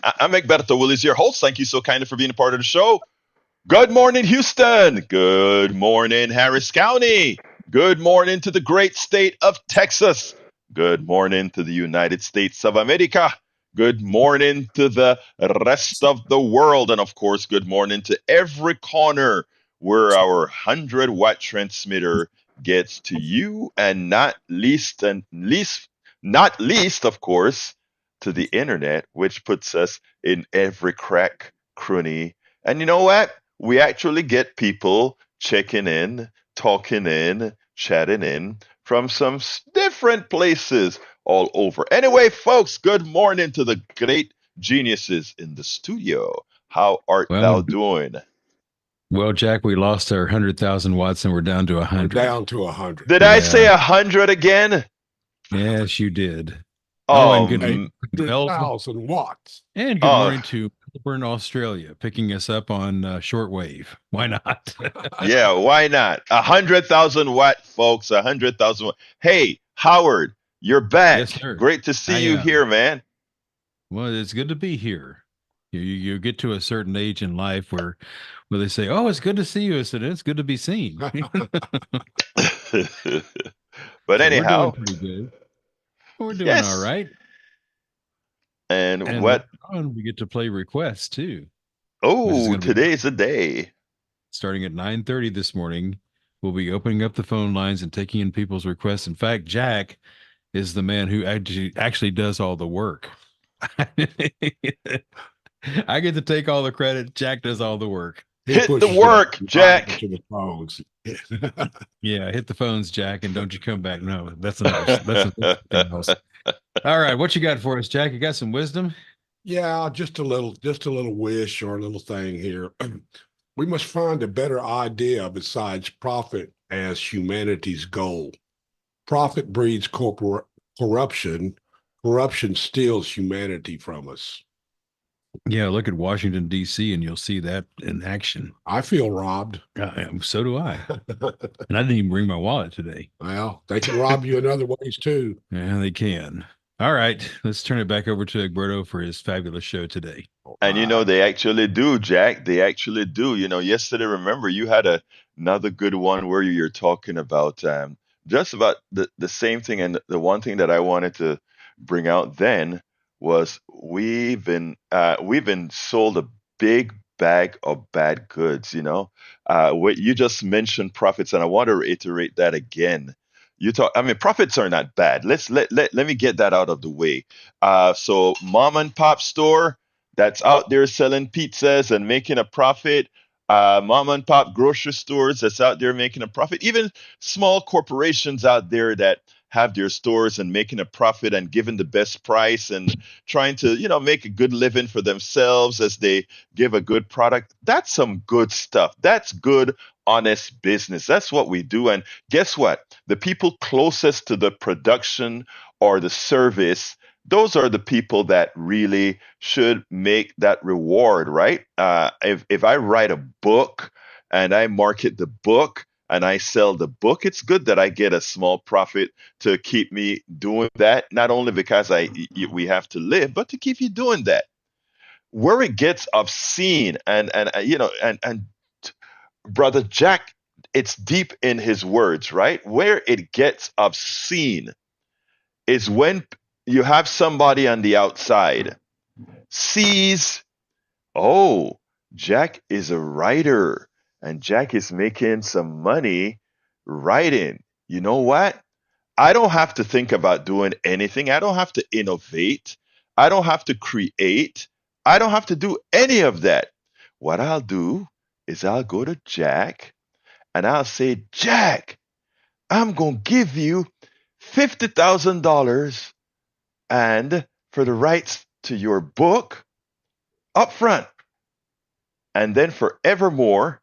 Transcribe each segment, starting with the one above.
I'm Egberto Willis, your host. Thank you so kindly for being a part of the show. Good morning, Houston. Good morning, Harris County. Good morning to the great state of Texas. Good morning to the United States of America. Good morning to the rest of the world. And of course, good morning to every corner where our 100-watt transmitter gets to you, and not least, of course, to the internet, which puts us in every crack, cranny. And you know what? We actually get people checking in, talking in, chatting in from some different places all over. Anyway, folks, good morning to the great geniuses in the studio. How art thou Well, doing? well, Jack, we lost our 100,000 watts and we're down to We're 100. down to 100. Did I say Yeah. 100 again? Yes, you did. Oh, Oh, and good morning, Mel. 100,000 watts. And good oh, morning to Melbourne, Australia, picking us up on shortwave. Why not? yeah, why not? 100,000 watt, folks, 100,000 watt. Hey, Howard, you're Yes, back. sir. Great to see I you am. here, man. Well, it's good to be here. You get to a certain age in life where they say, "Oh, it's good to see you." I said, "It's good to be seen." But So we're doing anyhow, pretty good. We're doing all yes. right. And And later what? on, we get to play requests too, which is Oh, going to be today's the day. starting at 9:30 this morning. We'll be opening up the phone lines and taking in people's requests. In fact, Jack is the man who actually does all the work. I get to take all the credit. Jack does all the work. He Hit the pushes the work, button right Jack. into the phones. Yeah, hit the phones, Jack, and don't you come back. No, that's something else. All right, what you got for us, Jack? You got some wisdom? Yeah, just a little wish or a little thing here. We must find a better idea besides profit as humanity's goal. Profit breeds corruption. Corruption steals humanity from us. Yeah, look at Washington D.C. and you'll see that in action. I feel robbed. So do I. And I didn't even bring my wallet today. Well, they can rob you in other ways too. Yeah, they can. All right, let's turn it back over to Egberto for his fabulous show today. All And you know, right. they actually do, Jack. They actually do. You know, yesterday, remember, you had another good one where you're talking about just about the same thing. And the one thing that I wanted to bring out then was we've been sold a big bag of bad goods. What you just mentioned profits, and I want to reiterate that again. I mean, profits are not bad. Let me get that out of the way. So mom and pop store that's out there selling pizzas and making a profit. Mom and pop grocery stores that's out there making a profit. Even small corporations out there that have their stores and making a profit and giving the best price and trying to, make a good living for themselves as they give a good product. That's some good stuff. That's good, honest business. That's what we do. And guess what? The people closest to the production or the service, those are the people that really should make that reward, right? If I write a book and I market the book and I sell the book, it's good that I get a small profit to keep me doing that. Not only because we have to live, but to keep you doing that. Where it gets obscene and brother Jack, it's deep in his words, right? Where it gets obscene is when you have somebody on the outside sees, oh, Jack is a writer and Jack is making some money writing. You know what? I don't have to think about doing anything. I don't have to innovate. I don't have to create. I don't have to do any of that. What I'll do is I'll go to Jack and I'll say, Jack, I'm going to give you $50,000 and for the rights to your book up front. And then forevermore,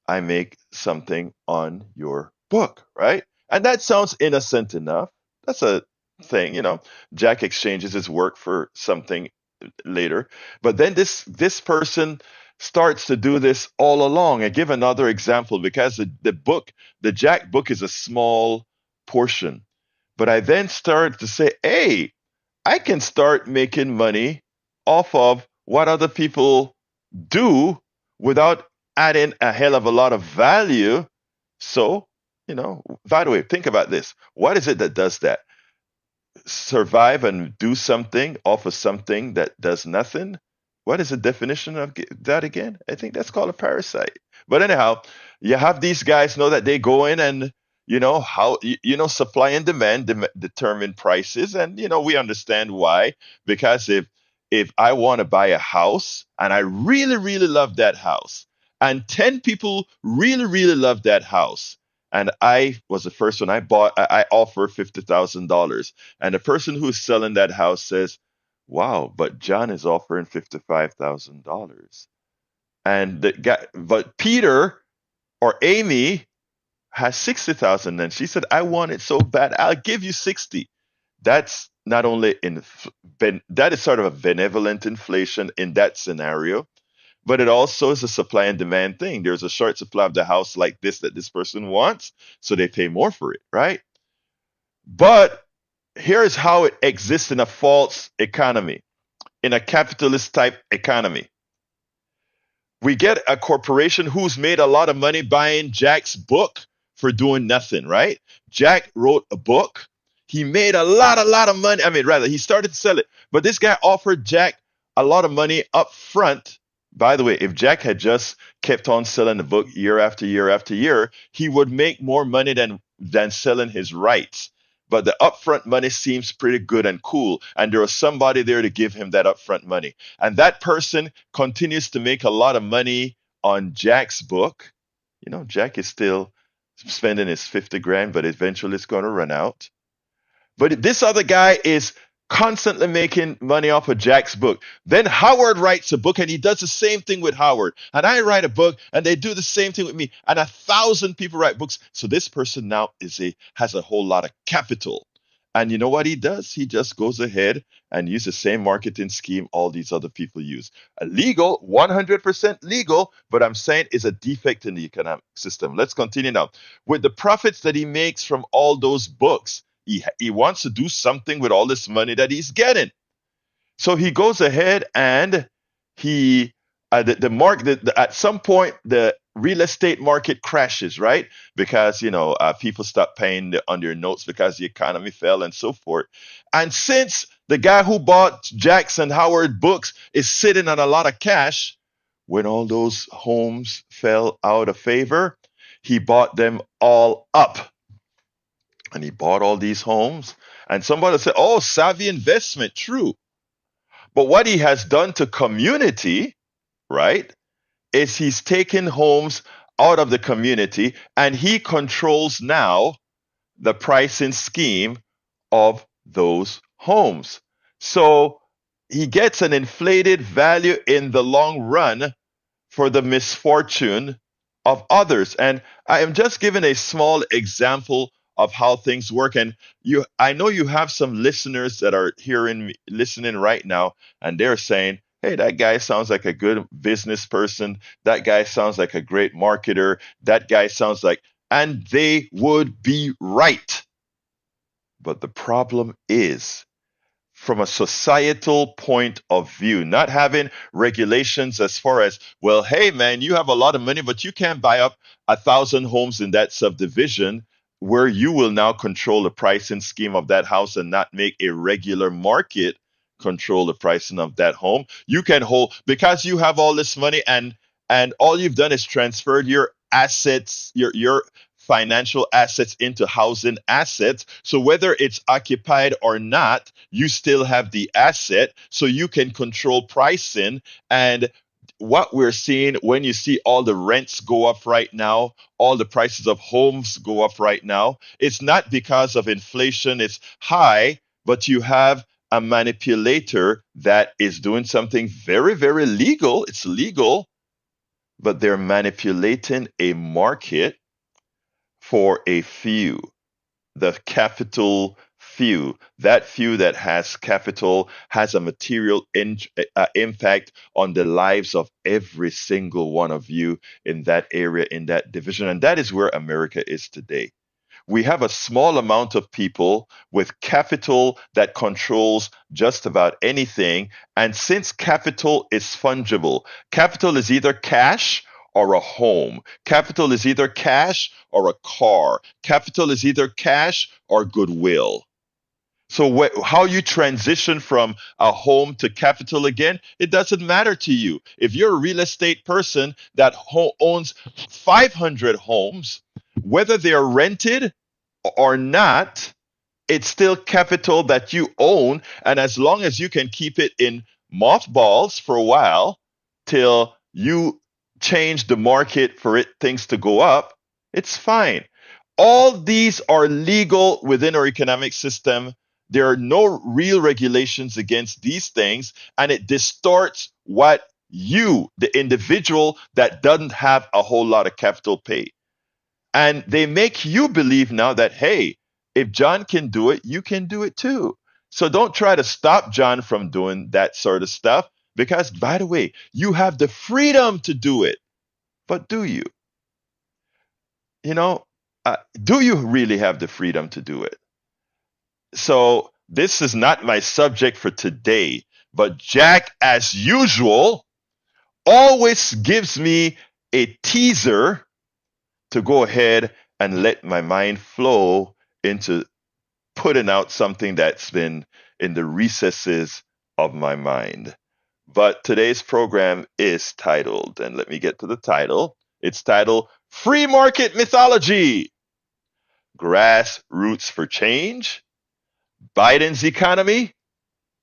I make something on your book, right? And that sounds innocent enough. That's a thing. Jack exchanges his work for something later. But then this person starts to do this all along. I give another example because the Jack book is a small portion. But I then start to say, hey, I can start making money off of what other people do without adding a hell of a lot of value. So, by the way, think about this. What is it that does that? Survive and do something off of something that does nothing. What is the definition of that again? I think that's called a parasite. But anyhow, you have these guys know that they go in and how supply and demand determine prices, and we understand why. Because if I want to buy a house and I really really love that house, and 10 people really really love that house, and I was the first one, I offer $50,000, and the person who's selling that house says, "Wow, but John is offering $55,000." And but Peter or Amy has 60,000, and she said, "I want it so bad, I'll give you 60." That's not only that is sort of a benevolent inflation in that scenario, but it also is a supply and demand thing. There's a short supply of the house like this that this person wants, so they pay more for it, right? But here's how it exists in a false economy, in a capitalist type economy. We get a corporation who's made a lot of money buying Jack's book for doing nothing, right? Jack wrote a book. He made a lot of money. I mean, rather, he started to sell it. But this guy offered Jack a lot of money up front. By the way, if Jack had just kept on selling the book year after year after year, he would make more money than selling his rights. But the upfront money seems pretty good and cool, and there was somebody there to give him that upfront money. And that person continues to make a lot of money on Jack's book. Jack is still spending his 50 grand, but eventually it's going to run out. But this other guy is constantly making money off of Jack's book. Then Howard writes a book, and he does the same thing with Howard. And I write a book, and they do the same thing with me. And 1,000 people write books. So this person now has a whole lot of capital. And you know what he does? He just goes ahead and uses the same marketing scheme all these other people use. Legal, 100% legal, but I'm saying is a defect in the economic system. Let's continue now. With the profits that he makes from all those books, he wants to do something with all this money that he's getting. So he goes ahead and he at some point the real estate market crashes, right? Because people stop paying on their notes because the economy fell and so forth. And since the guy who bought Jackson Howard books is sitting on a lot of cash, when all those homes fell out of favor, he bought them all up. And he bought all these homes. And somebody said, "Oh, savvy investment, true." But what he has done to community, right, is he's taken homes out of the community, and he controls now the pricing scheme of those homes. So he gets an inflated value in the long run for the misfortune of others. And I am just giving a small example of how things work. And I know you have some listeners that are listening right now, and they're saying, "Hey, that guy sounds like a good business person. That guy sounds like a great marketer. That guy sounds like," and they would be right. But the problem is, from a societal point of view, not having regulations as far as, well, hey man, you have a lot of money, but you can't buy up 1,000 homes in that subdivision, where you will now control the pricing scheme of that house and not make a regular market control the pricing of that home. You can hold, because you have all this money, and all you've done is transferred your assets, your financial assets into housing assets. So whether it's occupied or not, you still have the asset, so you can control pricing. And what we're seeing, when you see all the rents go up right now, all the prices of homes go up right now, it's not because of inflation, it's high, but you have a manipulator that is doing something very, very legal. It's legal, but they're manipulating a market for a few, the capital few. That few that has capital has a material impact on the lives of every single one of you in that area, in that division. And that is where America is today. we have a small amount of people with capital that controls just about anything. And since capital is fungible, capital is either cash or a home. Capital is either cash or a car. Capital is either cash or goodwill. So how you transition from a home to capital again, it doesn't matter to you. If you're a real estate person that owns 500 homes, whether they're rented or not, it's still capital that you own. And as long as you can keep it in mothballs for a while till you change the market for things to go up, it's fine. All these are legal within our economic system. There are no real regulations against these things, and it distorts what you, the individual that doesn't have a whole lot of capital, pay. And they make you believe now that, hey, if John can do it, you can do it too. So don't try to stop John from doing that sort of stuff because, by the way, you have the freedom to do it. But do you? You know, do you really have the freedom to do it? So this is not my subject for today, but Jack, as usual, always gives me a teaser to go ahead and let my mind flow into putting out something that's been in the recesses of my mind. But today's program is titled, and let me get to the title. It's titled Free Market Mythology, Grassroots for Change, Biden's Economy,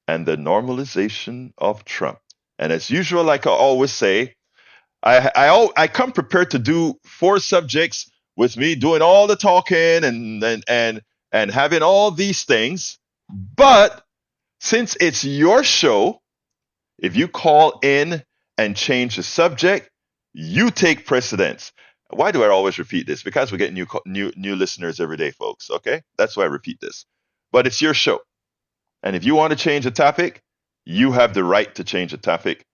and the Normalization of Trump. And as usual, like I always say, I come prepared to do four subjects with me doing all the talking and having all these things. But since it's your show, if you call in and change the subject, you take precedence. Why do I always repeat this? Because we get new listeners every day, folks. Okay, that's why I repeat this. But it's your show, and if you want to change the topic, you have the right to change the topic.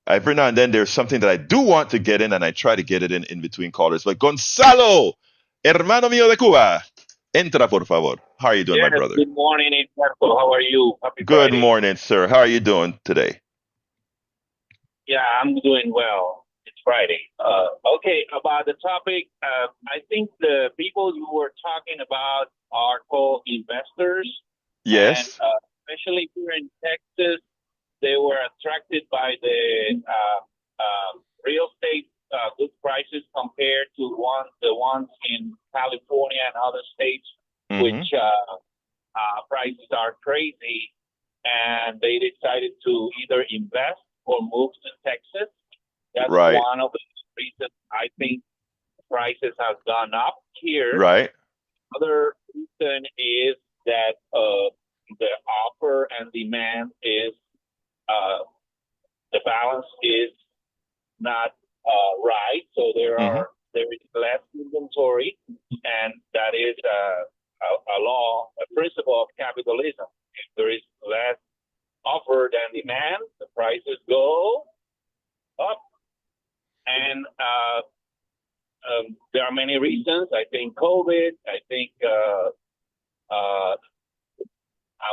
Every now and then there's something that I do want to get in, and I try to get it in between callers. But Gonzalo, hermano mío de Cuba, entra por favor. How are you doing, my Yes, brother? good morning, Eduardo. How are you? Happy Good Friday. morning, sir. How are you doing today? Yeah, I'm doing well. It's Friday. Okay, about the topic, I think the people you were talking about are called investors, and Yes. especially here in Texas, they were attracted by the real estate good prices compared to the ones in California and other states, Hmm. which prices are crazy, and they decided to either invest or move to Texas. That's Right. one of the reasons I think prices have gone up here. Right. Other reason is that the offer and demand is the balance is not right, so Hmm. there is less inventory, and that is a law, a principle of capitalism. If there is less offer than demand, the prices go up, and there are many reasons. I think COVID. I think I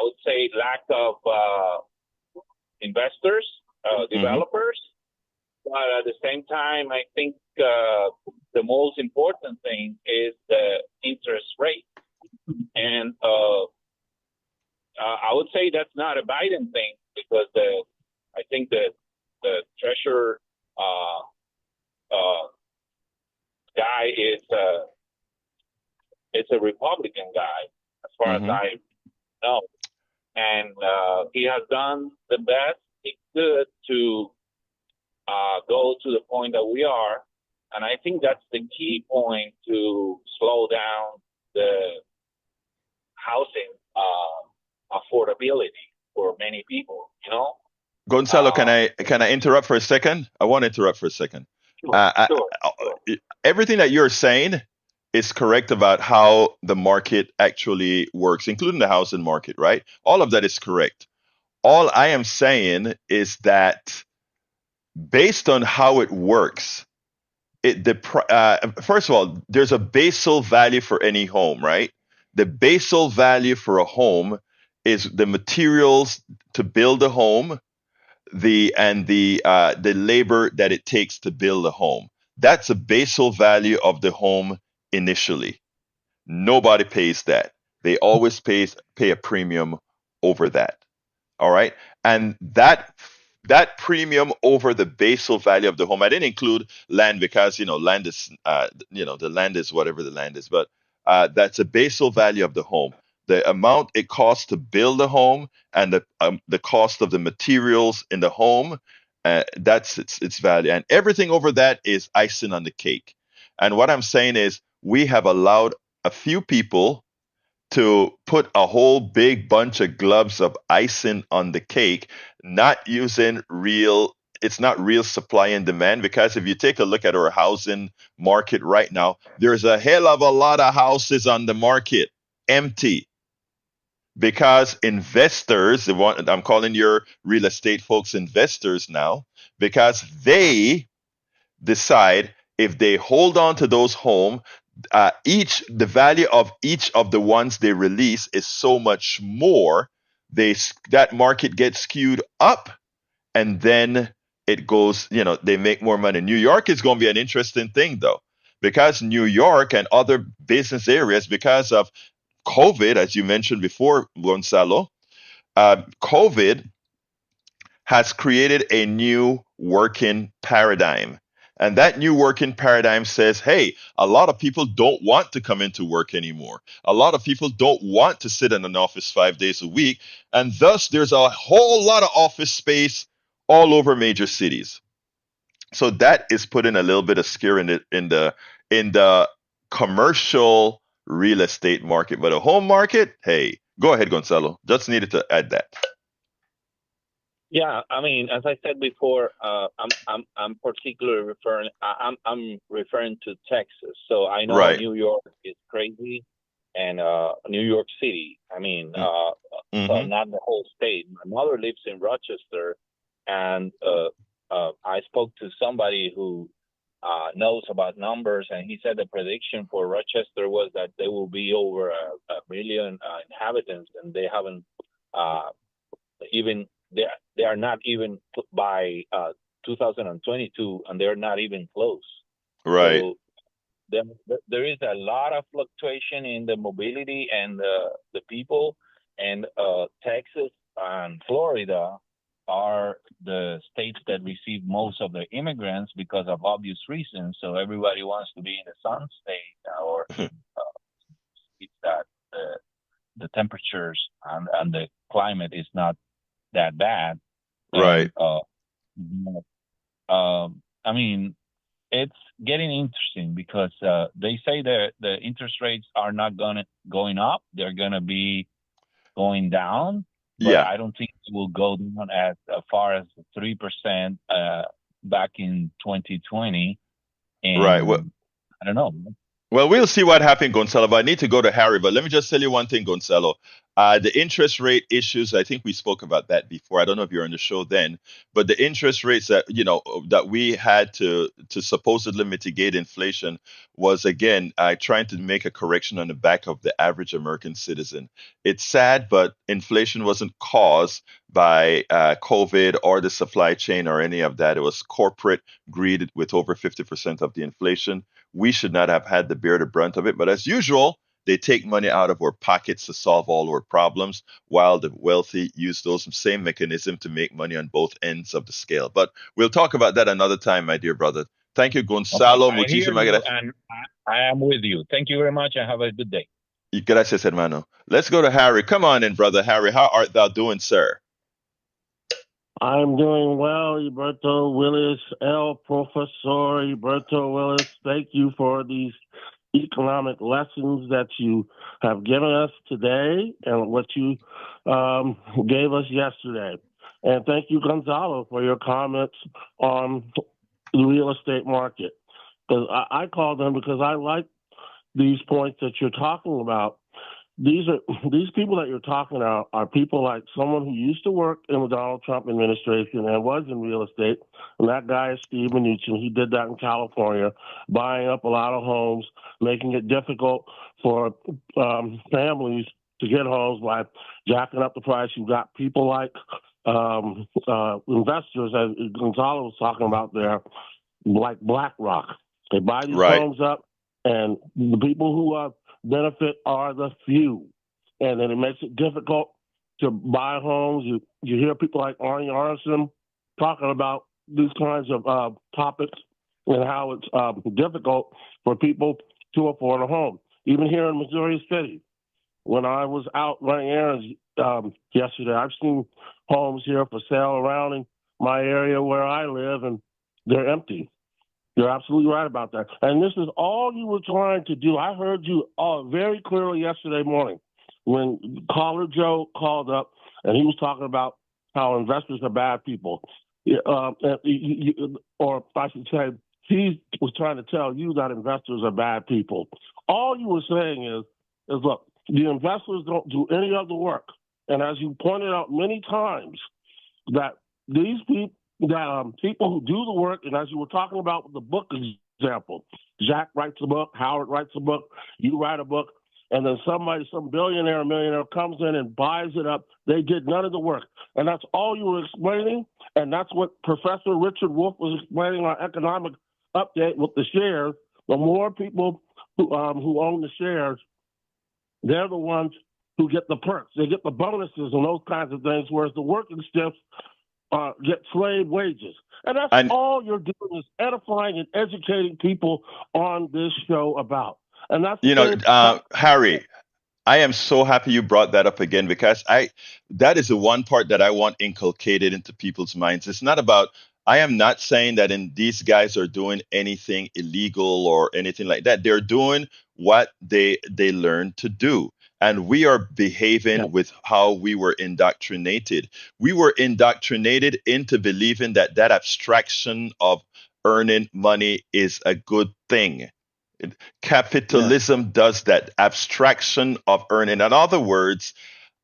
would say lack of investors, developers. But at the same time, I think the most important thing is the interest rate. And I would say that's not a Biden thing because I think the treasurer guy is it's a Republican guy, as far as I know, and he has done the best he could to go to the point that we are, and I think that's the key point to slow down the housing affordability for many people. Gonzalo, can I interrupt for a second? I want to interrupt for a second. Sure, sure. Everything that you're saying is correct about how the market actually works, including the housing market, right? All of that is correct. All I am saying is that based on how it works, first of all, there's a basal value for any home, right? The basal value for a home is the materials to build a home, the labor that it takes to build a home. That's a basal value of the home initially. Nobody pays that. They always pay a premium over that. All right. And that premium over the basal value of the home, I didn't include land because, land is, the land is whatever the land is, but that's a basal value of the home. The amount it costs to build a home and the cost of the materials in the home, that's its value. And everything over that is icing on the cake. And what I'm saying is we have allowed a few people to put a whole big bunch of globs of icing on the cake, not using real, it's not real supply and demand. Because if you take a look at our housing market right now, there's a hell of a lot of houses on the market empty because investors, the one I'm calling your real estate folks investors now, because they decide if they hold on to those homes, the value of each of the ones they release is so much more. That market gets skewed up, and then it goes. They make more money. New York is going to be an interesting thing, though, because New York and other business areas, because of COVID, as you mentioned before, Gonzalo, COVID has created a new working paradigm. And that new working paradigm says, hey, a lot of people don't want to come into work anymore. A lot of people don't want to sit in an office 5 days a week. And thus, there's a whole lot of office space all over major cities. So that is putting a little bit of scare in the commercial real estate market. But a home market, hey, go ahead, Gonzalo. Just needed to add that. Yeah, I mean, as I said before, I'm particularly I'm referring to Texas. So I know Right. New York is crazy, and New York City. I mean, so Mm-hmm. not the whole state. My mother lives in Rochester, and I spoke to somebody who knows about numbers, and he said the prediction for Rochester was that there will be over a million inhabitants, and they haven't uh, even they are not even by 2022, and they're not even close. Right. So there, there is a lot of fluctuation in the mobility and the people, and Texas and Florida are the states that receive most of the immigrants because of obvious reasons. So everybody wants to be in the sun state, or it's that the temperatures and the climate is not that bad. Right. And I mean, it's getting interesting because they say that the interest rates are not going up; they're gonna be going down. But Yeah. I don't think it will go down as far as 3% back in 2020. Right. Well, And I don't know. Well, we'll see what happens, Gonzalo. But I need to go to Harry. But let me just tell you one thing, Gonzalo. The interest rate issues, I think we spoke about that before. I don't know if you're on the show then, but the interest rates that we had to supposedly mitigate inflation was again trying to make a correction on the back of the average American citizen. It's sad, but inflation wasn't caused by COVID or the supply chain or any of that. It was corporate greed with over 50% of the inflation. We should not have had to bear the brunt of it. But as usual, they take money out of our pockets to solve all our problems, while the wealthy use those same mechanism to make money on both ends of the scale. But we'll talk about that another time, my dear brother. Thank you, Okay, Gonzalo. I hear Muchísimas you, gracias. and I am with you. Thank you very much, and have a good day. Gracias, hermano. Let's go to Harry. Come on in, brother Harry. How art thou doing, sir? I'm doing well, Roberto Willis, El Professor Roberto Willis. Thank you for these economic lessons that you have given us today and what you gave us yesterday. And thank you, Gonzalo, for your comments on the real estate market. Because I call them because I like these points that you're talking about. these people that you're talking about are people like someone who used to work in the Donald Trump administration and was in real estate. And that guy is Steve Mnuchin. He did that in California, buying up a lot of homes, making it difficult for families to get homes by jacking up the price. You've got people like investors, as Gonzalo was talking about there, like BlackRock. They buy these Right. homes up, and the people who benefit are the few. And then it makes it difficult to buy homes. You hear people like Arnie Arnson talking about these kinds of topics and how it's difficult for people to afford a home. Even here in Missouri City, when I was out running errands yesterday, I've seen homes here for sale around in my area where I live, and they're empty. You're absolutely right about that. And this is all you were trying to do. I heard you very clearly yesterday morning when caller Joe called up and he was talking about how investors are bad people. Or I should say, he was trying to tell you that investors are bad people. All you were saying is look, the investors don't do any of the work. And as you pointed out many times, that these people, that people who do the work, and as you were talking about with the book example, Jack writes a book, Howard writes a book, you write a book, and then somebody, some billionaire or millionaire comes in and buys it up. They did none of the work. And that's all you were explaining. And that's what Professor Richard Wolff was explaining on Economic Update with the shares. The more people who own the shares, they're the ones who get the perks. They get the bonuses and those kinds of things, whereas the working stiffs get slave wages. And that's all you're doing is edifying and educating people on this show about. And that's Harry, I am so happy you brought that up again because that is the one part that I want inculcated into people's minds. It's not about I am not saying that these guys are doing anything illegal or anything like that. They're doing what they learned to do. And we are behaving with how we were indoctrinated. We were indoctrinated into believing that abstraction of earning money is a good thing. Capitalism does that abstraction of earning. In other words,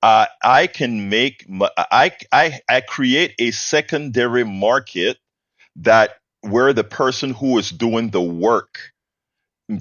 I can make I create a secondary market that where the person who is doing the work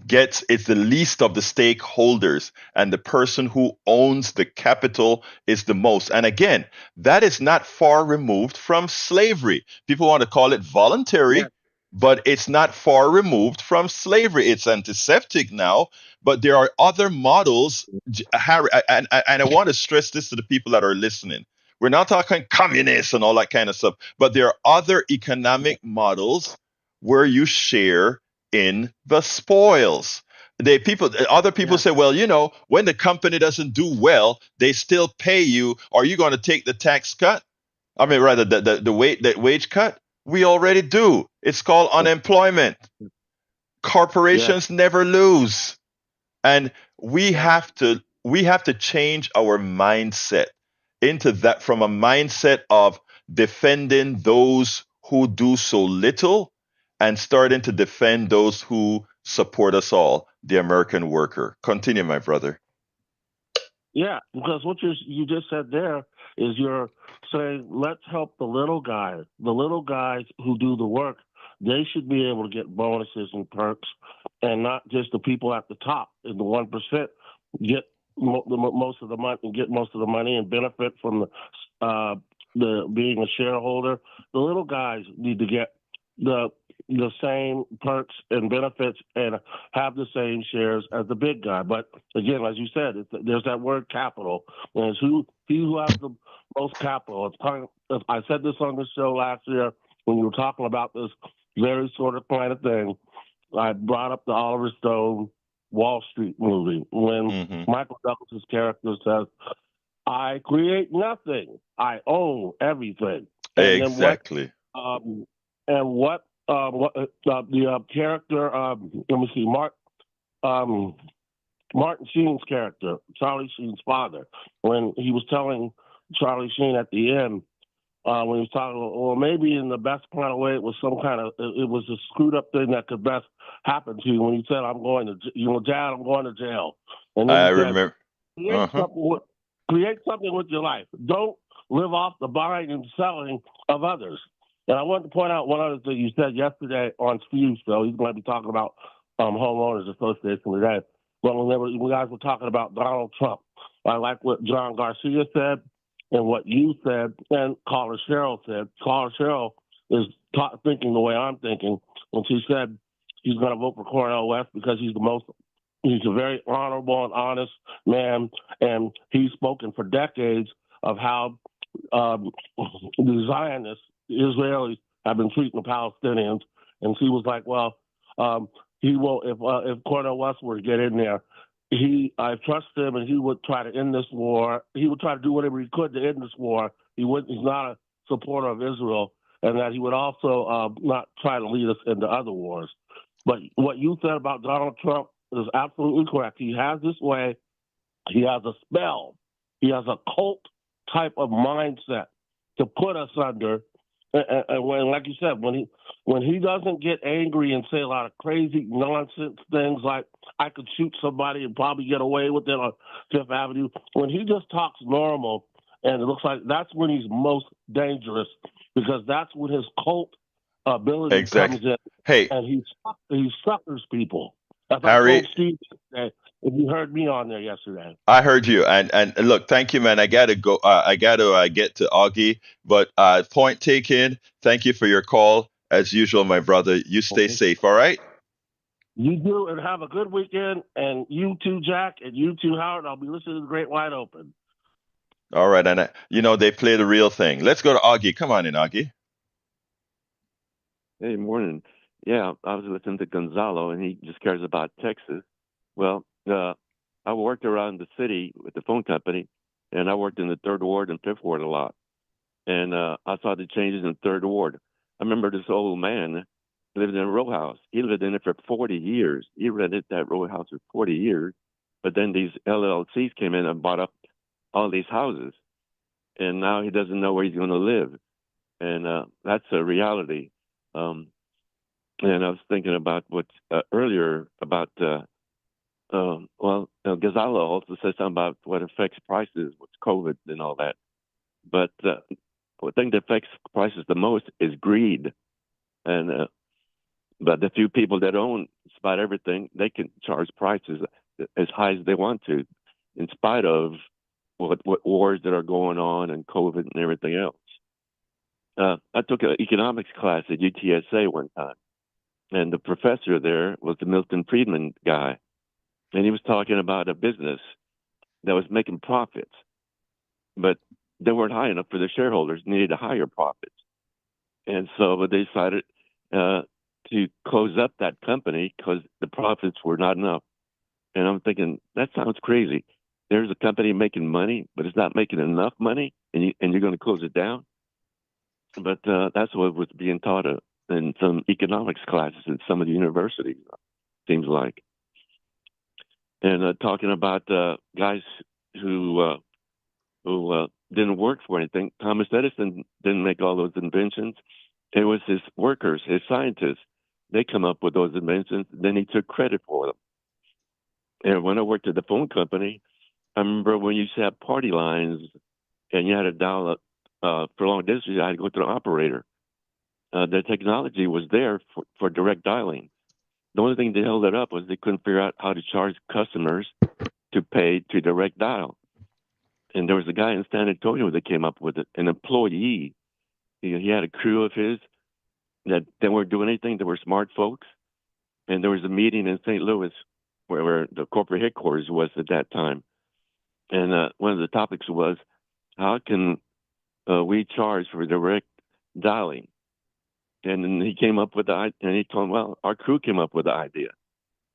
gets it's the least of the stakeholders, and the person who owns the capital is the most. And again, that is not far removed from slavery. People want to call it voluntary, but it's not far removed from slavery. It's antiseptic now, but there are other models, Harry, and I want to stress this to the people that are listening. We're not talking communists and all that kind of stuff, but there are other economic models where you share in the spoils. Other people say, well, when the company doesn't do well, they still pay you. Are you going to take the tax cut? I mean, rather the wage cut. We already do. It's called unemployment. Corporations never lose, and we have to change our mindset into that, from a mindset of defending those who do so little and starting to defend those who support us all, the American worker. Continue, my brother. Yeah, because what you just said there is you're saying let's help the little guys who do the work. They should be able to get bonuses and perks, and not just the people at the top in the 1% get most of the money and get most of the money and benefit from the being a shareholder. The little guys need to get the same perks and benefits and have the same shares as the big guy. But again, as you said, there's that word capital, and it's he who has the most capital. I said this on the show last year when you were talking about this very sort of kind of thing. I brought up the Oliver Stone Wall Street movie when Michael Douglas's character says, "I create nothing. I own everything." And exactly. The character, let me see, Martin Sheen's character, Charlie Sheen's father, when he was telling Charlie Sheen at the end, when he was talking, or maybe in the best kind of way, it was a screwed up thing that could best happen to you. When he said, "I'm going to, Dad, I'm going to jail," and then I remember. Create Uh-huh. something with, create something with your life. Don't live off the buying and selling of others. And I want to point out one other thing you said yesterday on Steve's show. He's going to be talking about homeowners association today. But when you guys were talking about Donald Trump, I like what John Garcia said and what you said and Caller Cheryl said. Caller Cheryl is thinking the way I'm thinking when she said she's going to vote for Cornel West because he's a very honorable and honest man, and he's spoken for decades of how the Zionists, the Israelis, have been treating the Palestinians. And she was like, "Well, he will if Cornel West were to get in there, I trust him, and he would try to end this war. He would try to do whatever he could to end this war. He's not a supporter of Israel, and that he would also not try to lead us into other wars." But what you said about Donald Trump is absolutely correct. He has this way. He has a spell. He has a cult type of mindset to put us under. And when, like you said, when he doesn't get angry and say a lot of crazy nonsense things like I could shoot somebody and probably get away with it on Fifth Avenue, when he just talks normal, and it looks like that's when he's most dangerous because that's when his cult ability comes Exactly. in, Hey, and he suckers people. As I told Harry, Steve yesterday, if you heard me on there yesterday. I heard you, and look, thank you, man. I gotta go. I gotta get to Augie, but point taken. Thank you for your call, as usual, my brother. You stay Mhm. safe, all right? You do, and have a good weekend. And you too, Jack, and you too, Howard. I'll be listening to the Great Wide Open. All right, and they play the real thing. Let's go to Augie. Come on in, Augie. Hey, morning. Yeah, I was listening to Gonzalo, and he just cares about Texas. Well, I worked around the city with the phone company, and I worked in the third ward and fifth ward a lot. And I saw the changes in third ward. I remember this old man lived in a row house. He lived in it for 40 years. He rented that row house for 40 years. But then these LLCs came in and bought up all these houses, and now he doesn't know where he's going to live. And that's a reality. Um, and I was thinking about what earlier about Gonzalo also said something about what affects prices with COVID and all that. But the thing that affects prices the most is greed, and but the few people that own just about everything, they can charge prices as high as they want to, in spite of what wars that are going on and COVID and everything else. I took an economics class at UTSA one time, and the professor there was the Milton Friedman guy, and he was talking about a business that was making profits, but they weren't high enough for the shareholders, needed a higher profits, and so they decided to close up that company because the profits were not enough. And I'm thinking that sounds crazy. There's a company making money, but it's not making enough money, and you're going to close it down. But that's what was being taught in some economics classes in some of the universities. Seems like. And talking about guys who didn't work for anything. Thomas Edison didn't make all those inventions. It was his workers, his scientists. They come up with those inventions. Then he took credit for them. And when I worked at the phone company, I remember when you used to have party lines and you had to dial up for long distance, you had to go to the operator. The technology was there for direct dialing. The only thing that held it up was they couldn't figure out how to charge customers to pay to direct dial. And there was a guy in San Antonio that came up with it, an employee. He had a crew of his that they weren't doing anything. They were smart folks. And there was a meeting in St. Louis where the corporate headquarters was at that time. And one of the topics was, how can we charge for direct dialing? And then he came up with and he told him, well, our crew came up with the idea.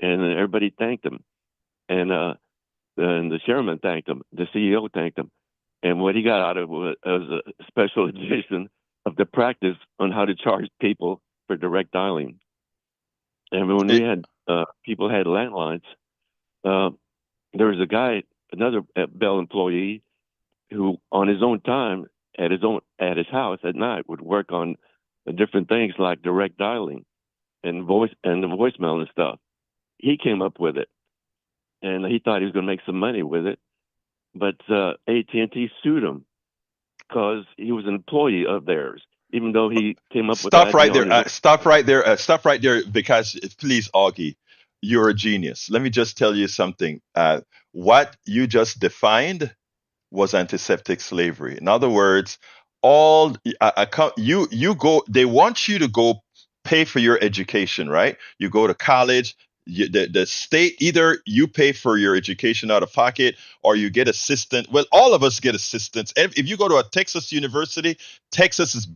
And everybody thanked him. And the chairman thanked him. The CEO thanked him. And what he got out of it was a special edition of the practice on how to charge people for direct dialing. And when we It, had people had landlines, there was a guy, another Bell employee, who on his own time at his house at night would work on different things like direct dialing and the voicemail and stuff. He came up with it, and he thought he was going to make some money with it. but AT&T sued him because he was an employee of theirs, even though he came up with the Stop right idea on there. his own. Stop right there. Stop right there because, please, Augie, you're a genius. Let me just tell you something. What you just defined was antiseptic slavery. In other words, all you go. They want you to go pay for your education, right? You go to college. The state, either you pay for your education out of pocket or you get assistance. Well, all of us get assistance. If you go to a Texas university, Texas is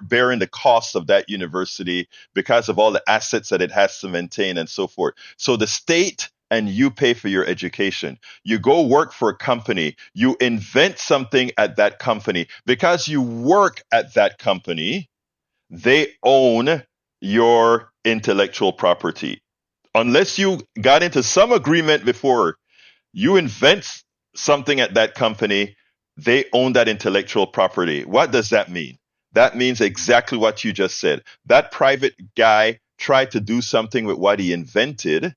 bearing the cost of that university because of all the assets that it has to maintain and so forth. So the state and you pay for your education. You go work for a company, you invent something at that company. Because you work at that company, they own your intellectual property. Unless you got into some agreement before, you invent something at that company, they own that intellectual property. What does that mean? That means exactly what you just said. That private guy tried to do something with what he invented,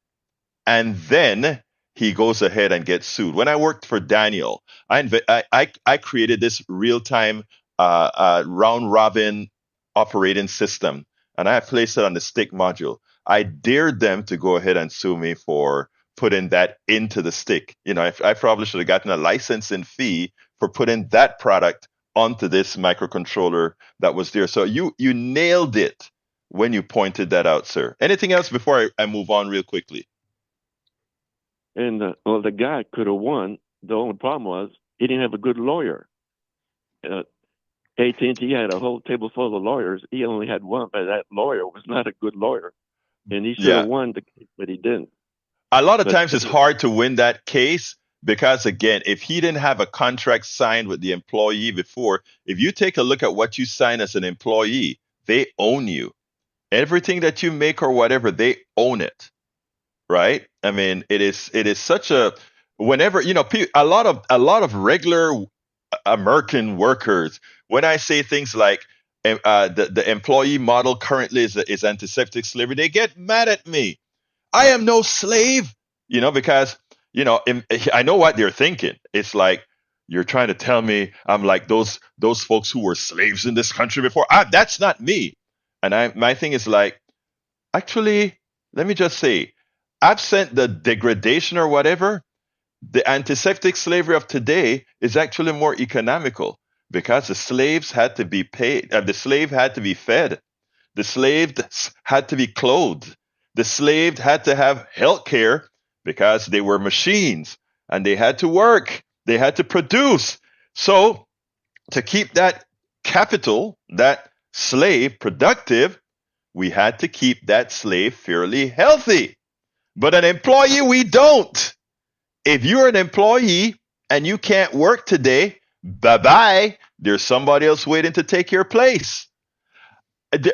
and then he goes ahead and gets sued. When I worked for Daniel, I created this real time round robin operating system, and I placed it on the stick module. I dared them to go ahead and sue me for putting that into the stick. I probably should have gotten a licensing fee for putting that product onto this microcontroller that was there. So you nailed it when you pointed that out, sir. Anything else before I move on real quickly? And well, the guy could have won. The only problem was he didn't have a good lawyer. AT&T had a whole table full of lawyers. He only had one, but that lawyer was not a good lawyer, and he should have Yeah. won the case, but he didn't. A lot of But times it's hard to win that case because, again, if he didn't have a contract signed with the employee before, if you take a look at what you sign as an employee, they own you. Everything that you make or whatever, they own it, right? I mean, it is such a whenever a lot of regular American workers, when I say things like the employee model currently is antiseptic slavery, they get mad at me. I am no slave, because I know what they're thinking. It's like you're trying to tell me I'm like those folks who were slaves in this country before. That's not me. And my thing is like, actually, let me just say, absent the degradation or whatever, the antiseptic slavery of today is actually more economical because the slaves had to be paid, the slave had to be fed, the slave had to be clothed. The slave had to have health care because they were machines and they had to work. They had to produce. So, to keep that capital, that slave productive, we had to keep that slave fairly healthy. But an employee, we don't. If you're an employee and you can't work today, bye bye. There's somebody else waiting to take your place.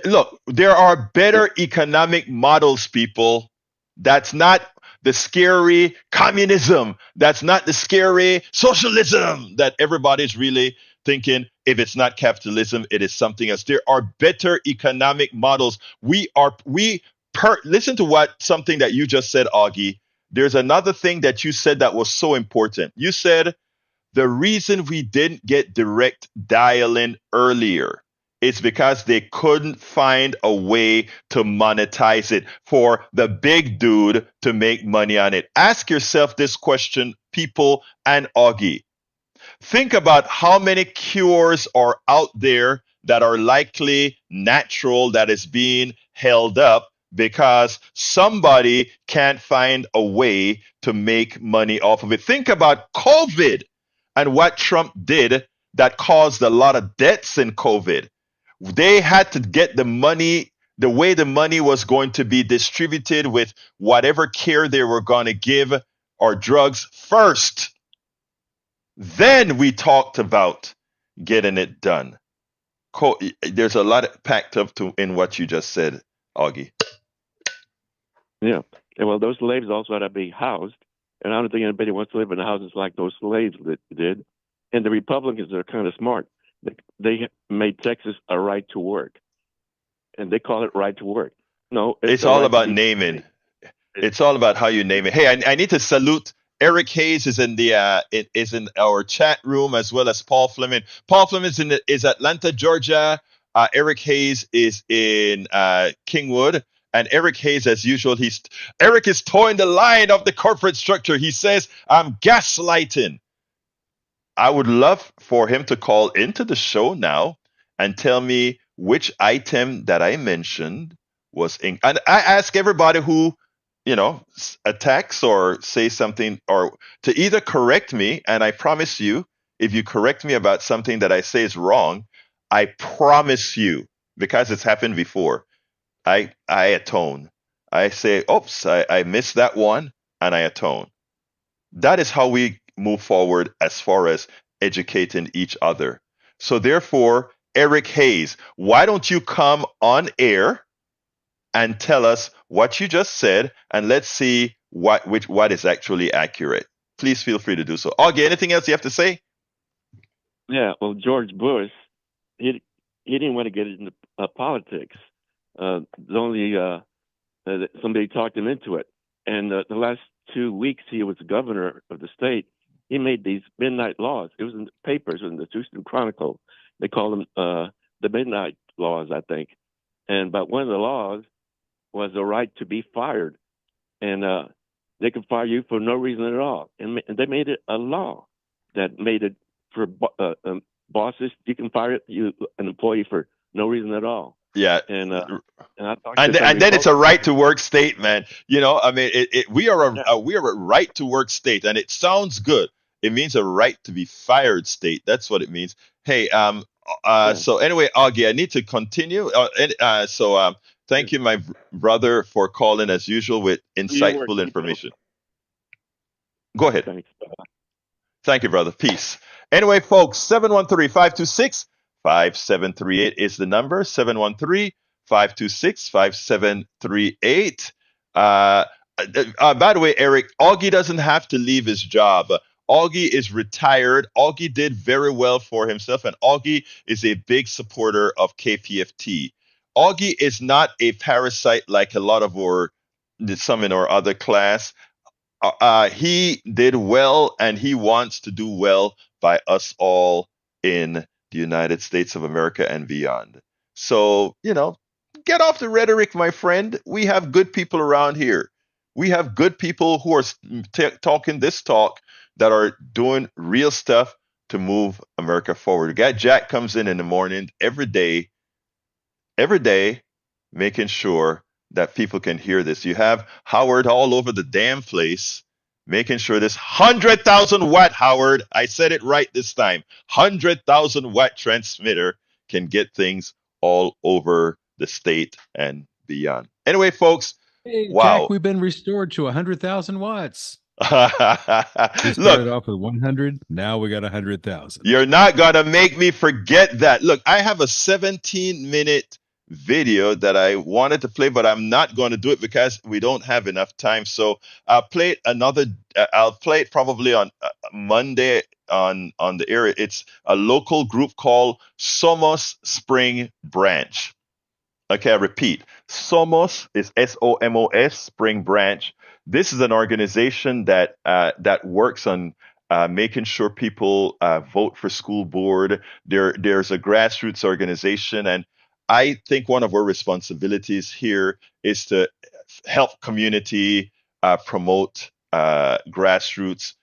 Look, there are better economic models, people. That's not the scary communism. That's not the scary socialism that everybody's really thinking. If it's not capitalism, it is something else. There are better economic models. Listen to what something that you just said, Augie. There's another thing that you said that was so important. You said the reason we didn't get direct dialing earlier is because they couldn't find a way to monetize it for the big dude to make money on it. Ask yourself this question, people and Augie. Think about how many cures are out there that are likely natural that is being held up because somebody can't find a way to make money off of it. Think about COVID and what Trump did that caused a lot of deaths in COVID. They had to get the money the way the money was going to be distributed with whatever care they were going to give or drugs first. Then we talked about getting it done. There's a lot packed up in what you just said, Augie. Yeah. Well, those slaves also had to be housed. And I don't think anybody wants to live in houses like those slaves did. And the Republicans are kind of smart. They made Texas a right to work. And they call it right to work. No, It's all about naming. It's all about how you name it. Hey, I need to salute Eric Hayes is in the is in our chat room, as well as Paul Fleming. Paul Fleming is Atlanta, Georgia. Eric Hayes is in Kingwood. And Eric Hayes, as usual, Eric is towing the line of the corporate structure. He says, "I'm gaslighting." I would love for him to call into the show now and tell me which item that I mentioned was in. And I ask everybody who, attacks or say something, or to either correct me. And I promise you, if you correct me about something that I say is wrong, I promise you, because it's happened before, I atone. I say, oops, I missed that one, and I atone. That is how we move forward as far as educating each other. So therefore, Eric Hayes, why don't you come on air and tell us what you just said, and let's see what is actually accurate. Please feel free to do so. Augie, anything else you have to say? Yeah, well, George Bush, he didn't want to get into politics. Somebody talked him into it. And the last 2 weeks he was governor of the state, he made these midnight laws. It was in the papers, in the Houston Chronicle. They called them the midnight laws, I think. But one of the laws was the right to be fired. And they could fire you for no reason at all. And they made it a law that made it for bosses. You can fire an employee for no reason at all. Yeah. And I talked And then it's a right to work state, man. I mean, we are a right to work state, and it sounds good. It means a right to be fired state. That's what it means. Hey, so anyway, Augie, I need to continue. Thank you, my brother, for calling as usual with insightful information. Go ahead. Thanks. Thank you, brother. Peace. Anyway, folks, 713-526-5738 is the number. 713-526-5738. By the way, Eric, Augie doesn't have to leave his job. Augie is retired. Augie did very well for himself, and Augie is a big supporter of KPFT. Augie is not a parasite like a lot of some in our other class. He did well, and he wants to do well by us all in the United States of America and beyond. So, get off the rhetoric, my friend. We have good people around here. We have good people who are talking this talk, that are doing real stuff to move America forward. Guy Jack comes in the morning every day, making sure that people can hear this. You have Howard all over the damn place, making sure this 100,000 watt, Howard, I said it right this time, 100,000 watt transmitter can get things all over the state and beyond. Anyway, folks, hey, wow. Jack, we've been restored to 100,000 watts. We Look, started off with 100. Now we got 100,000. You're not going to make me forget that. Look, I have a 17-minute video that I wanted to play, but I'm not going to do it because we don't have enough time. So I'll play it I'll play it probably on Monday on the air. It's a local group called Somos Spring Branch. Okay, I repeat. Somos is SOMOS, Spring Branch. This is an organization that works on making sure people vote for school board. There's a grassroots organization, and I think one of our responsibilities here is to help community promote grassroots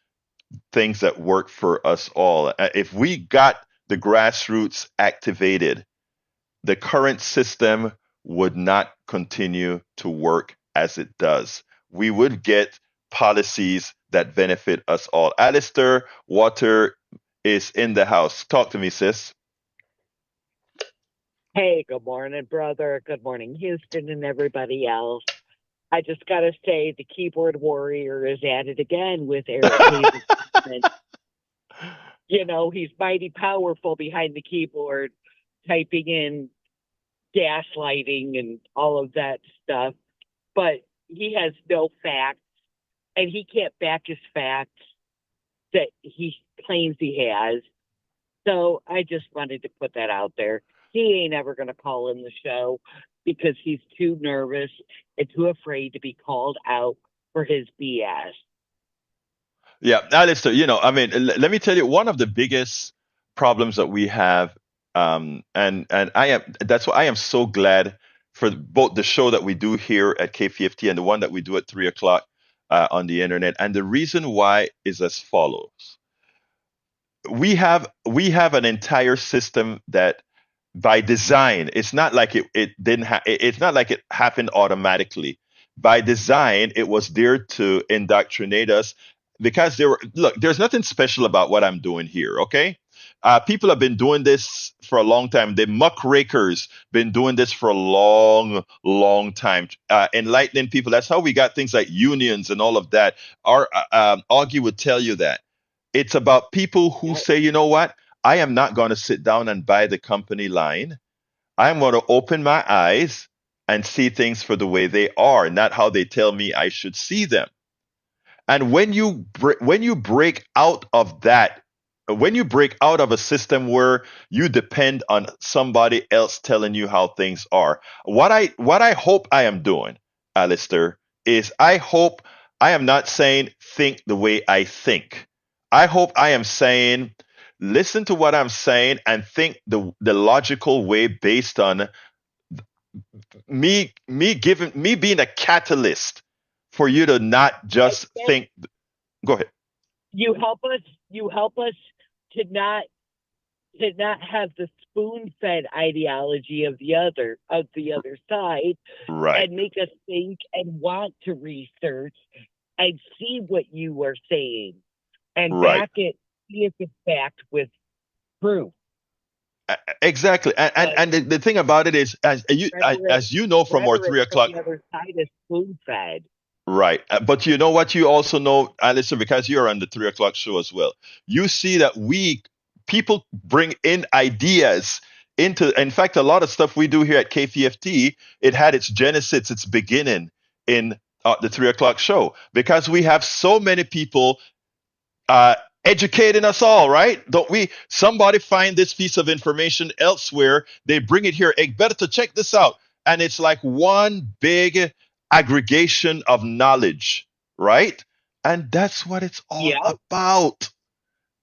things that work for us all. If we got the grassroots activated, the current system would not continue to work as it does. We would get policies that benefit us all. Alistair Water is in the house. Talk to me, sis. Hey, good morning, brother. Good morning, Houston and everybody else. I just got to say, the keyboard warrior is at it again with Eric Hayes. He's mighty powerful behind the keyboard, typing in gaslighting and all of that stuff. But he has no facts, and he can't back his facts that he claims he has. So I just wanted to put that out there. He ain't ever going to call in the show because he's too nervous and too afraid to be called out for his BS. Yeah, Alistair, I mean, let me tell you, one of the biggest problems that we have, and that's why I am so glad for both the show that we do here at KPFT and the one that we do at 3 o'clock on the internet. And the reason why is as follows. We have an entire system that by design, it's not like it didn't it's not like it happened automatically. By design, it was there to indoctrinate us because there's nothing special about what I'm doing here, okay? People have been doing this for a long time. The muckrakers been doing this for a long, long time. Enlightening people. That's how we got things like unions and all of that. Our Augie would tell you that it's about people who Yeah. say, you know what? I am not going to sit down and buy the company line. I'm going to open my eyes and see things for the way they are, not how they tell me I should see them. And when you break out of that, when you break out of a system where you depend on somebody else telling you how things are, what I hope I am doing, Alistair, is I hope I am not saying think the way I think. I hope I am saying listen to what I'm saying and think the logical way based on me being a catalyst for you to not just think. Go ahead. You help us. You help us to not have the spoon-fed ideology of the other side, Right. and make us think and want to research and see what you are saying and Right. see if it's backed with proof. Exactly. And and, But and the thing about it is, rhetoric, as you know from our rhetoric three from o'clock, the other side is spoon-fed. right? But you know what? You also know, Alison, because you're on the 3 o'clock show as well. You see that people bring in ideas into. In fact, a lot of stuff we do here at KPFT, it had its genesis, its beginning in the 3 o'clock show because we have so many people uh, educating us all, right? Don't we? Somebody find this piece of information elsewhere, they bring it here. Hey, better to check this out, and it's like one big aggregation of knowledge, right? And that's what it's all Yeah. about.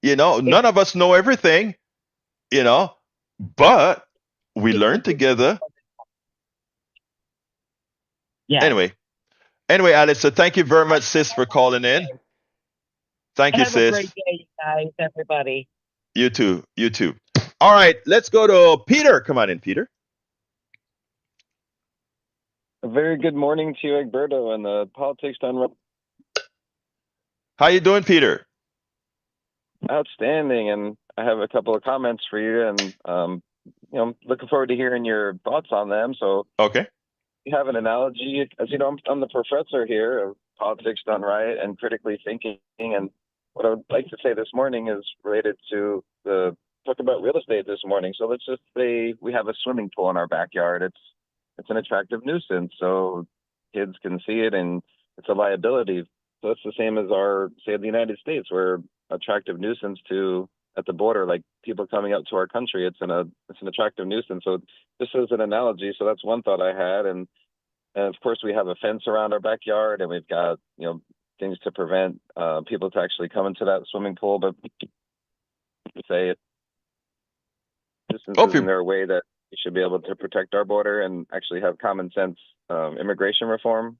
It, None of us know everything, you know, but we it learn doesn't. together. Yes. Anyway, Alice, so thank you very much, sis, for calling in. Thank you, Have a great sis. day, guys, everybody. You too. You too. All right, let's go to Peter. Come on in, Peter. A very good morning to you, Egberto, and the politics done How you doing, Peter? outstanding. And I have a couple of comments for you, and looking forward to hearing your thoughts on them. So Okay. you have an analogy, as you know, I'm the professor here of politics done right and critically thinking. And what I would like to say this morning is related to the talk about real estate this morning. So let's just say we have a swimming pool in our backyard. It's an attractive nuisance, so kids can see it, and it's a liability. So it's the same as say, the United States, we're attractive nuisance to at the border, like people coming up to our country. It's an attractive nuisance. So this is an analogy. So that's one thought I had, and of course we have a fence around our backyard, and we've got things to prevent people to actually come into that swimming pool. But say Hope distances in you. their way that we should be able to protect our border and actually have common sense immigration reform.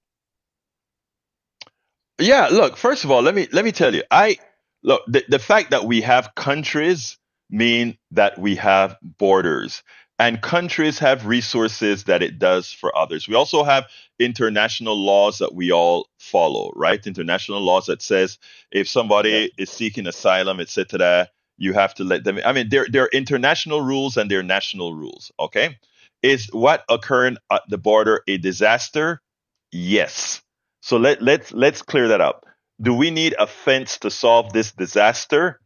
Yeah. Look. First of all, let me tell you. The fact that we have countries mean that we have borders, and countries have resources that it does for others. We also have international laws that we all follow, right? International laws that says if Yeah. somebody is seeking asylum, etc., you have to let them. I mean, there are international rules and there are national rules. Okay, is what occurring at the border a disaster? Yes. So let's clear that up. Do we need a fence to solve this disaster?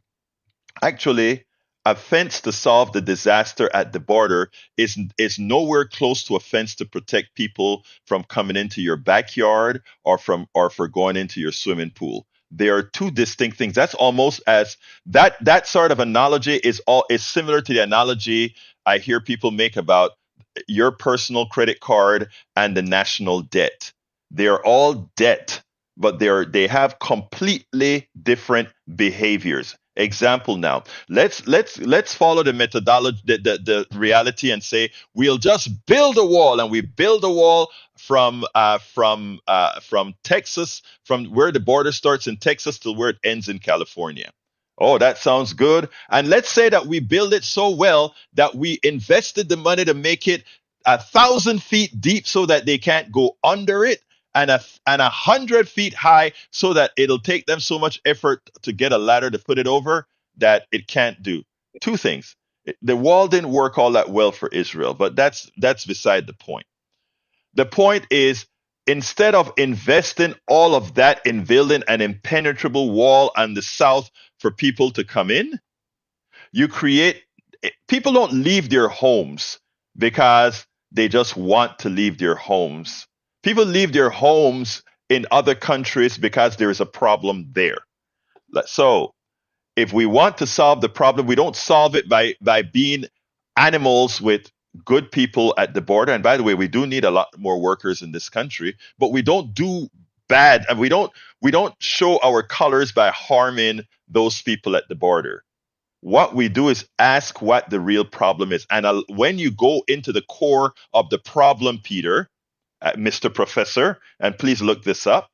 Actually, a fence to solve the disaster at the border is nowhere close to a fence to protect people from coming into your backyard or for going into your swimming pool. They are two distinct things. That's almost as that sort of analogy is similar to the analogy I hear people make about your personal credit card and the national debt. They are all debt, but they have completely different behaviors. Example now. Let's follow the methodology, the reality, and say we'll just build a wall, and we build a wall from Texas, from where the border starts in Texas to where it ends in California. Oh, that sounds good. And let's say that we build it so well that we invested the money to make it 1,000 feet deep so that they can't go under it, and 100 feet high so that it'll take them so much effort to get a ladder to put it over that it can't do. Two things. The wall didn't work all that well for Israel, but that's beside the point. The point is, instead of investing all of that in building an impenetrable wall on the south for people to come in, you create people don't leave their homes because they just want to leave their homes. People leave their homes in other countries because there is a problem there. So if we want to solve the problem, we don't solve it by being animals with good people at the border. And by the way, we do need a lot more workers in this country, but we don't do bad, and we don't show our colors by harming those people at the border. What we do is ask what the real problem is. And when you go into the core of the problem, Peter, Mr. Professor, and please look this up,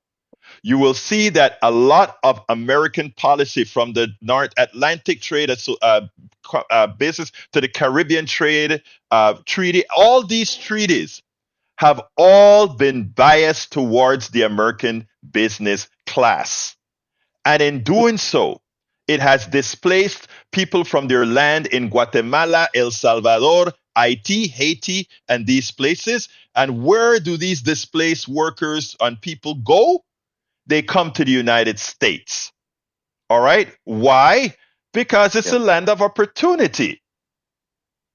you will see that a lot of American policy, from the North Atlantic trade business to the Caribbean trade treaty, all these treaties have all been biased towards the American business class. And in doing so, it has displaced people from their land in Guatemala, El Salvador, Haiti, and these places. And where do these displaced workers and people go? They come to the United States. All right. Why? Because it's a land of opportunity.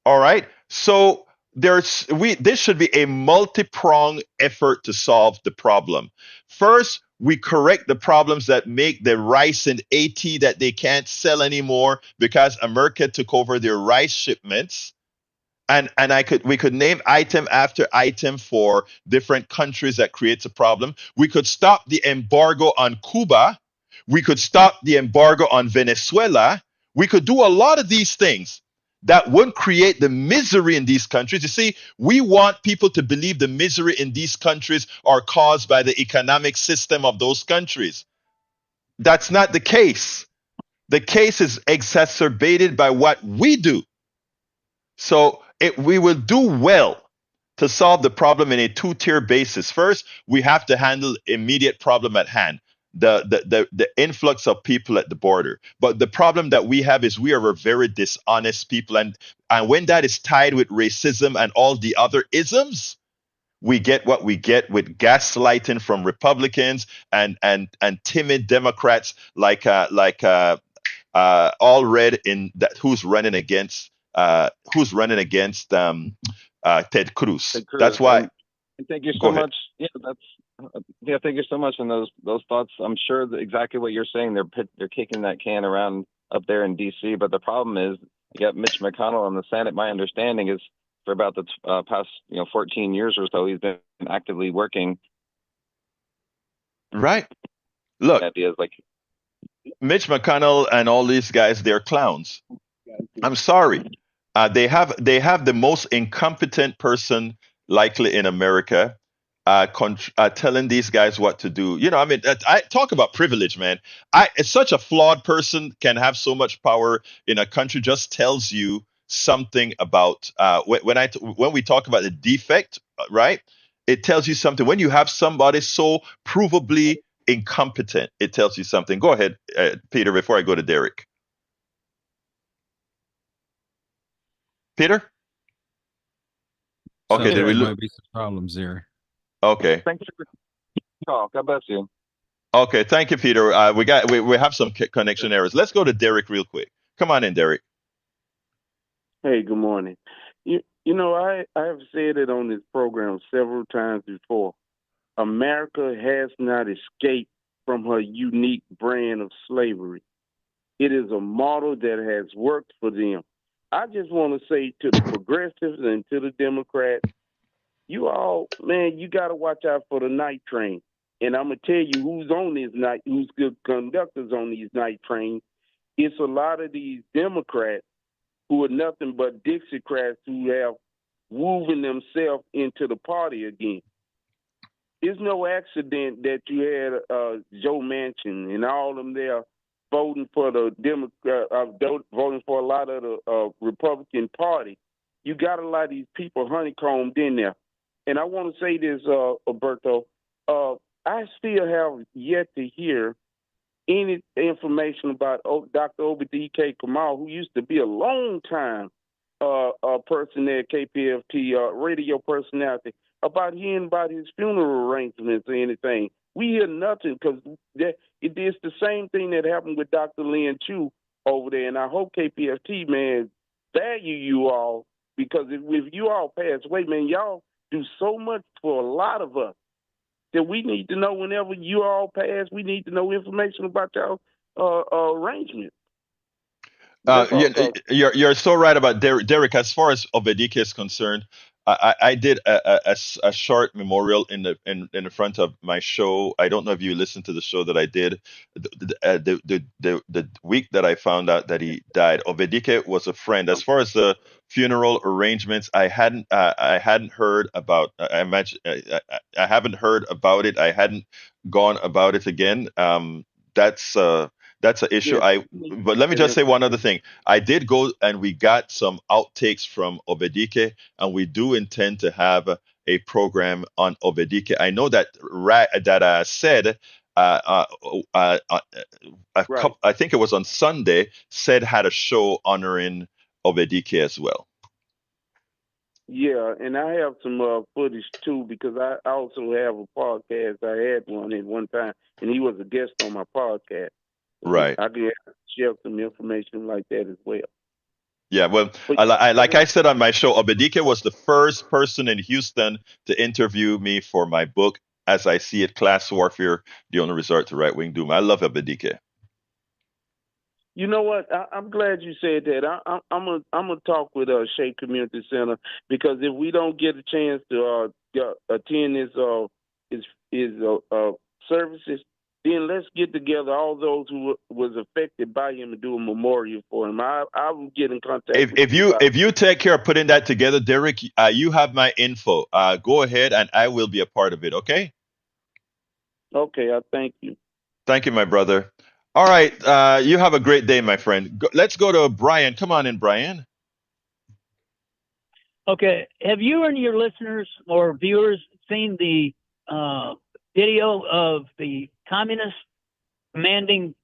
All right. So this should be a multi-pronged effort to solve the problem. First, we correct the problems that make the rice in Haiti that they can't sell anymore because America took over their rice shipments. And we could name item after item for different countries that creates a problem. We could stop the embargo on Cuba. We could stop the embargo on Venezuela. We could do a lot of these things that wouldn't create the misery in these countries. You see, we want people to believe the misery in these countries are caused by the economic system of those countries. That's not the case. The case is exacerbated by what we do. So we will do well to solve the problem in a two-tier basis. First, we have to handle immediate problem at hand, the influx of people at the border. But the problem that we have is we are a very dishonest people, and when that is tied with racism and all the other isms, we get what we get with gaslighting from Republicans and timid Democrats like all red in that who's running against Ted Cruz. Ted Cruz. That's why. And thank you Go so ahead. much. Thank you so much. And those thoughts, I'm sure that exactly what you're saying. They're kicking that can around up there in D.C. But the problem is, you got Mitch McConnell in the Senate. My understanding is, for about the past 14 years or so, he's been actively working. Right. Look, ideas like Mitch McConnell and all these guys, they're clowns. I'm sorry. They have the most incompetent person likely in America, telling these guys what to do. I mean, I talk about privilege, man. Such a flawed person can have so much power in a country. Just tells you something about when we talk about the defect, right? It tells you something. When you have somebody so provably incompetent, it tells you something. Go ahead, Peter, before I go to Derek. Peter? Okay, Sounds did we like lose? might be some problems there. Okay. Thanks for the call. God bless you. Okay, thank you, Peter. We have some connection errors. Let's go to Derek real quick. Come on in, Derek. Hey, good morning. I have said it on this program several times before. America has not escaped from her unique brand of slavery. It is a model that has worked for them. I just want to say to the progressives and to the Democrats, you all, man, you got to watch out for the night train. and I'm gonna tell you who's on these night, who's the conductors on these night trains. It's a lot of these Democrats who are nothing but Dixiecrats who have woven themselves into the party again. It's no accident that you had Joe Manchin and all of them there voting for the Democrat, voting for a lot of the Republican Party. You got a lot of these people honeycombed in there. And I want to say this, Alberto. I still have yet to hear any information about Dr. Obadike Kamal, who used to be a long time person at KPFT, radio personality, about hearing about his funeral arrangements or anything. We hear nothing because it is the same thing that happened with Dr. Lin Chu over there. And I hope KPFT, man, value you all, because if you all pass away, man, y'all do so much for a lot of us that we need to know whenever you all pass. We need to know information about y'all arrangement. You're so right about Derek. As far as Obedike is concerned, I did a short memorial in the front of my show. I don't know if you listened to the show that I did. The week that I found out that he died, Obedike was a friend. As far as the funeral arrangements, I hadn't heard about. I imagine I haven't heard about it. I hadn't gone about it again. That's an issue. But let me just say one other thing. I did go and we got some outtakes from Obedike, and we do intend to have a program on Obedike. I know that said I think it was on Sunday, said had a show honoring Obedike as well. Yeah, and I have some footage too, because I also have a podcast. I had one at one time, and he was a guest on my podcast. Right. I can share some information like that as well. Yeah, well, like I said on my show, Obedike was the first person in Houston to interview me for my book, As I See It, Class Warfare, The Only Resort to Right-Wing Doom. I love Obedike. You know what? I'm glad you said that. I'm gonna talk with Shea Community Center, because if we don't get a chance to attend his services, then let's get together all those who was affected by him and do a memorial for him. I will get in contact. If you take care of putting that together, Derek, you have my info. Go ahead, and I will be a part of it. Okay. Okay. I thank you. Thank you, my brother. All right. You have a great day, my friend. Let's go to Brian. Come on in, Brian. Okay. Have you and your listeners or viewers seen the video of the communists demanding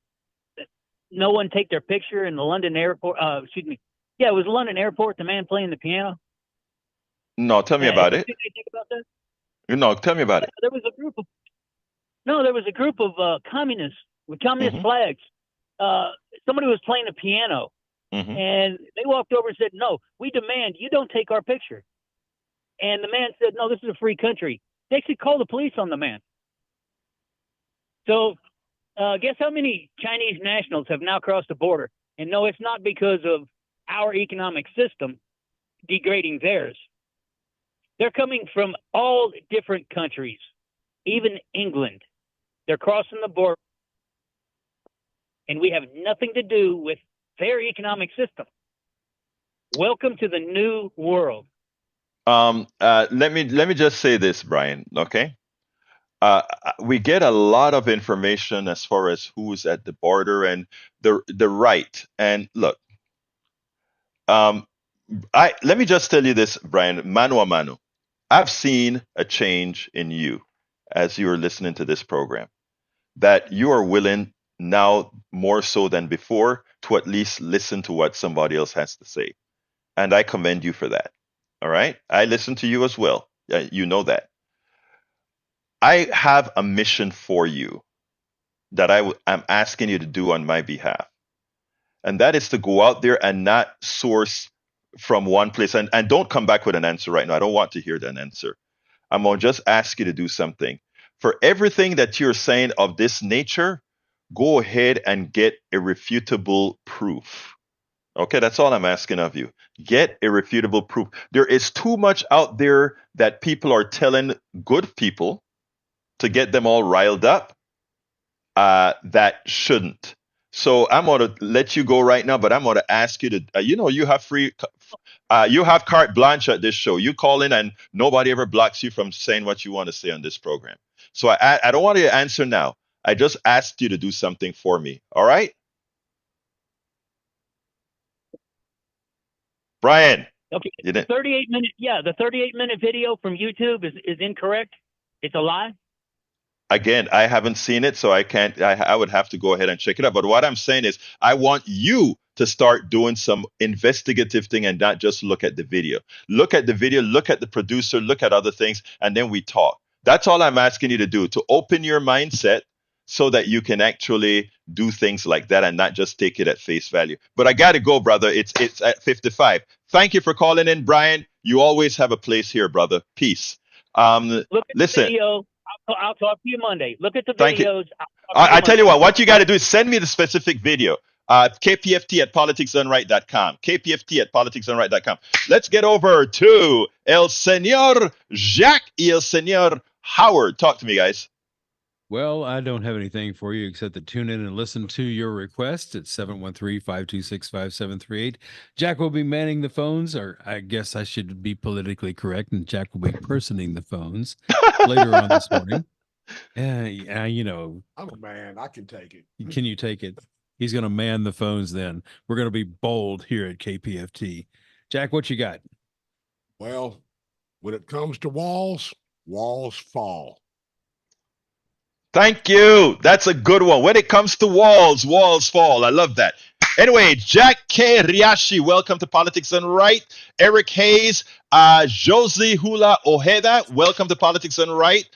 that no one take their picture in the London airport? Excuse me. Yeah, it was London airport, the man playing the piano. No, tell me about it. Did you think about that? No, tell me about it. There was a group of communists with communist flags. Somebody was playing a piano, and they walked over and said, "No, we demand you don't take our picture." And the man said, "No, this is a free country." They actually called the police on the man. So, guess how many Chinese nationals have now crossed the border? And no, it's not because of our economic system degrading theirs. They're coming from all different countries, even England. They're crossing the border, and we have nothing to do with their economic system. Welcome to the new world. Let me just say this, Brian. Okay. We get a lot of information as far as who's at the border and the right. And look, let me just tell you this, Brian, mano a mano. I've seen a change in you as you are listening to this program, that you are willing now more so than before to at least listen to what somebody else has to say. And I commend you for that. All right. I listen to you as well. You know that. I have a mission for you that I'm asking you to do on my behalf. And that is to go out there and not source from one place. And don't come back with an answer right now. I don't want to hear that answer. I'm going to just ask you to do something. For everything that you're saying of this nature, go ahead and get irrefutable proof. Okay, that's all I'm asking of you. Get irrefutable proof. There is too much out there that people are telling good people to get them all riled up that shouldn't. So I'm going to let you go right now, but I'm going to ask you to, you have you have carte blanche at this show. You call in and nobody ever blocks you from saying what you want to say on this program. So I don't want you to answer now. I just asked you to do something for me. All right? Brian. Okay. You didn't. 38-minute, the 38-minute video from YouTube is incorrect. It's a lie. Again, I haven't seen it, so I can't. I would have to go ahead and check it out. But what I'm saying is, I want you to start doing some investigative thing and not just look at the video. Look at the video, look at the producer, look at other things, and then we talk. That's all I'm asking you to do, to open your mindset so that you can actually do things like that and not just take it at face value. But I got to go, brother. It's at 55. Thank you for calling in, Brian. You always have a place here, brother. Peace. Look at Listen. the video. I'll talk to you Monday. Look at the Thank you. videos. I tell you what you got to do is send me the specific video. KPFT at politicsdoneright.com. KPFT at politicsdoneright.com. Let's get over to El Señor Jacques y El Señor Howard. Talk to me, guys. Well, I don't have anything for you except to tune in and listen to your request at 713-526-5738. Jack will be manning the phones, or I guess I should be politically correct, and Jack will be personing the phones later on this morning. Yeah, I'm a man. I can take it. Can you take it? He's going to man the phones then. We're going to be bold here at KPFT. Jack, what you got? Well, when it comes to walls, walls fall. Thank you. That's a good one. When it comes to walls, walls fall. I love that. Anyway, Jack K. Riashi, welcome to Politics Done Right. Eric Hayes, Josie Hula Ojeda, welcome to Politics Done Right.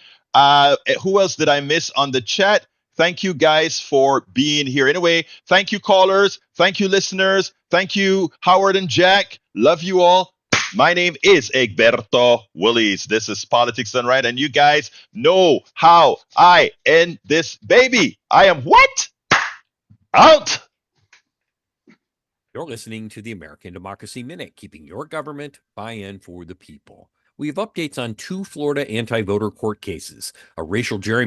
Who else did I miss on the chat? Thank you guys for being here. Anyway, thank you callers. Thank you listeners. Thank you Howard and Jack. Love you all. My name is Egberto Willies. This is Politics Done Right. And you guys know how I end this baby. I am what? Out. You're listening to the American Democracy Minute, keeping your government buy-in for the people. We have updates on 2 Florida anti-voter court cases, a racial gerrymandering